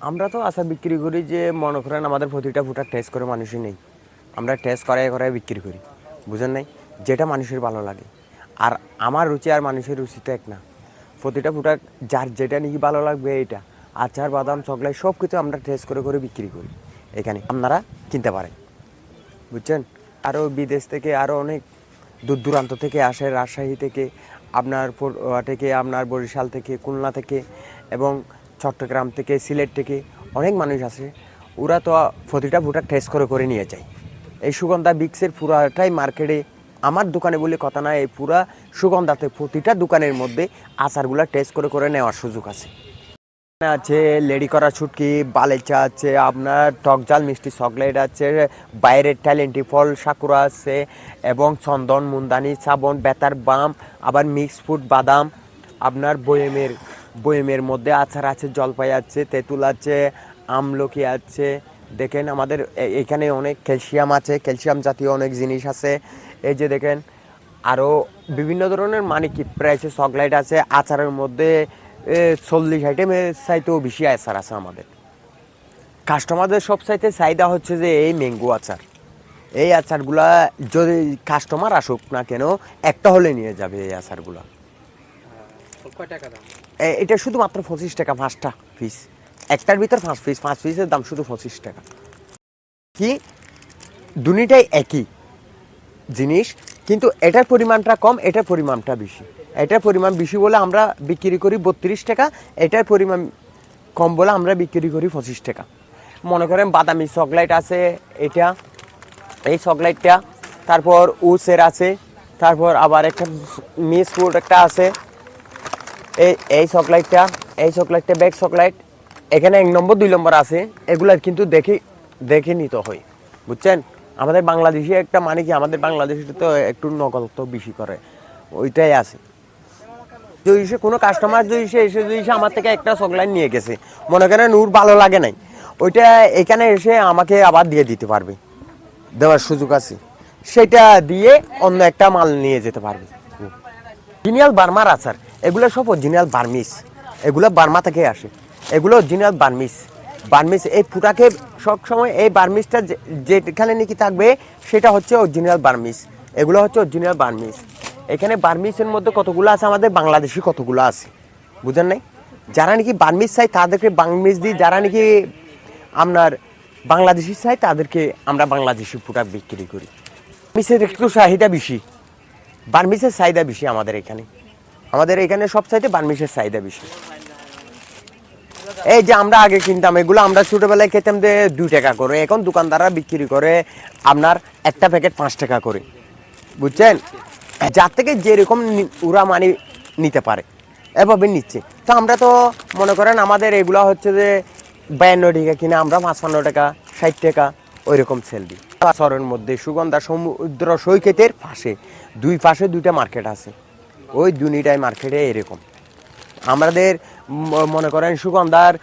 আমরা তো আচার বিক্রি করি যে মনে করেন আমাদের প্রতিটা ফুটার টেস্ট করে মানুষই নেই, আমরা টেস্ট করায় করায় বিক্রি করি, বুঝেন নাই? যেটা মানুষের ভালো লাগে। আর আমার রুচি আর মানুষের রুচি তো এক না। প্রতিটা ফুটার যার যেটা নাকি ভালো লাগবে এইটা আচার বাদাম চকলেট সব কিছু আমরা টেস্ট করে করে বিক্রি করি। এখানে আপনারা কিনতে পারেন, বুঝছেন? আরও বিদেশ থেকে আরও অনেক দূর দূরান্ত থেকে আসে, রাজশাহী থেকে, আপনার থেকে, আপনার বরিশাল থেকে, খুলনা থেকে এবং চট্টগ্রাম থেকে, সিলেট থেকে অনেক মানুষ আসে। ওরা তো প্রতিটা ফুটা টেস্ট করে করে নিয়ে যায়। এই সুগন্ধা বিক্সের পুরাটাই মার্কেটে আমার দোকানে বলে কথা না, এই পুরা সুগন্ধাতে প্রতিটা দোকানের মধ্যে আচারগুলো টেস্ট করে করে নেওয়ার সুযোগ আছে। আছে লেডি করা ছুটকি, বালের চা আছে, আপনার টক ঝাল মিষ্টি চকলেট আছে, বাইরের ট্যালেন্টি ফল সাকুরা আছে এবং চন্দন মুন্দানি সাবন বেতার বাম, আবার মিক্স ফুড বাদাম, আপনার বয়েমের মধ্যে আচার আছে, জলপাই আছে, তেঁতুল আছে, আমলকি আছে। দেখেন আমাদের এখানে অনেক ক্যালসিয়াম আছে, ক্যালসিয়াম জাতীয় অনেক জিনিস আছে। এই যে দেখেন আরও বিভিন্ন ধরনের মানে কি প্রাইসে চকলেট আছে। আচারের মধ্যে 40 আইটেমের চাইতেও বেশি আচার আছে আমাদের। কাস্টমারদের সব চাইতে চাহিদা হচ্ছে যে এই ম্যাঙ্গো আচার। এই আচারগুলা যদি কাস্টমার আসুক না কেন একটা হলে নিয়ে যাবে এই আচারগুলা। এটা শুধুমাত্র 25 টাকা 5টা পিস, একটার ভিতর 5 পিস, 5 পিসের দাম শুধু 25 টাকা। কি দুনিটাই একই জিনিস, কিন্তু এটার পরিমাণটা কম, এটার পরিমাণটা বেশি। এটার পরিমাণ বেশি বলে আমরা বিক্রি করি 32 টাকা, এটার পরিমাণ কম বলে আমরা বিক্রি করি 25 টাকা। মনে করেন বাদামি চকলেট আছে, এটা এই চকলেটটা, তারপর উসের আছে, তারপর আবার একটা মিস ফুড একটা আছে, এই চকলেটটা ব্যাগ চকলেট। এখানে 1 নম্বর 2 নম্বর আছে, এগুলার কিন্তু দেখে নিতে হয়, বুঝছেন? আমাদের বাংলাদেশি একটা মানে কি, আমাদের বাংলাদেশে তো একটু নকল তো বেশি করে, ওইটাই আছে। যদি কোনো কাস্টমার যদি এসে আমার থেকে একটা চকলেট নিয়ে গেছে, মনে করেন ওর ভালো লাগে নাই, ওইটা এখানে এসে আমাকে আবার দিয়ে দিতে পারবে, দেওয়ার সুযোগ আছে। সেটা দিয়ে অন্য একটা মাল নিয়ে যেতে পারবে। অরিজিনাল বার্মার আচার, এগুলো সব অরিজিনাল বার্মিস, এগুলো বার্মা থেকে আসে, এগুলো অরিজিনাল বার্মিস। এই ফুটাকে সবসময় এই বার্মিসটা যেখানে নাকি থাকবে সেটা হচ্ছে অরিজিনাল বার্মিস, এগুলো হচ্ছে অরিজিনাল বার্মিস। এখানে বার্মিসের মধ্যে কতগুলো আছে, আমাদের বাংলাদেশি কতগুলো আছে, বুঝেন নাই? যারা নাকি বার্মিস চাই তাদেরকে বার্মিস দিই, যারা নাকি আপনার বাংলাদেশি চাই তাদেরকে আমরা বাংলাদেশি ফুটা বিক্রি করি। বার্মিসের একটু চাহিদা বেশি, বার্মিসের চাহিদা বেশি আমাদের এখানে সব চাইতে বার্মিসের চাহিদা বেশি। এই যে আমরা আগে কিনতাম এগুলো, আমরা ছোটবেলায় খেতাম যে 2 টাকা করে, এখন দোকানদাররা বিক্রি করে আপনার একটা প্যাকেট 5 টাকা করে, বুঝছেন? যার থেকে যেরকম ওরা মানে নিতে পারে এভাবে নিচ্ছে। তো আমরা তো মনে করেন আমাদের এগুলো হচ্ছে যে 52 টাকা কিনে আমরা 55 টাকা 60 টাকা ওইরকম সেল দিই। শহরের মধ্যে সুগন্ধা সমুদ্র সৈকতের পাশে, দুই পাশে 2টা মার্কেট আছে, ওই দুইটাই মার্কেটে এরকম আমাদের মনে করেন সুগন্ধার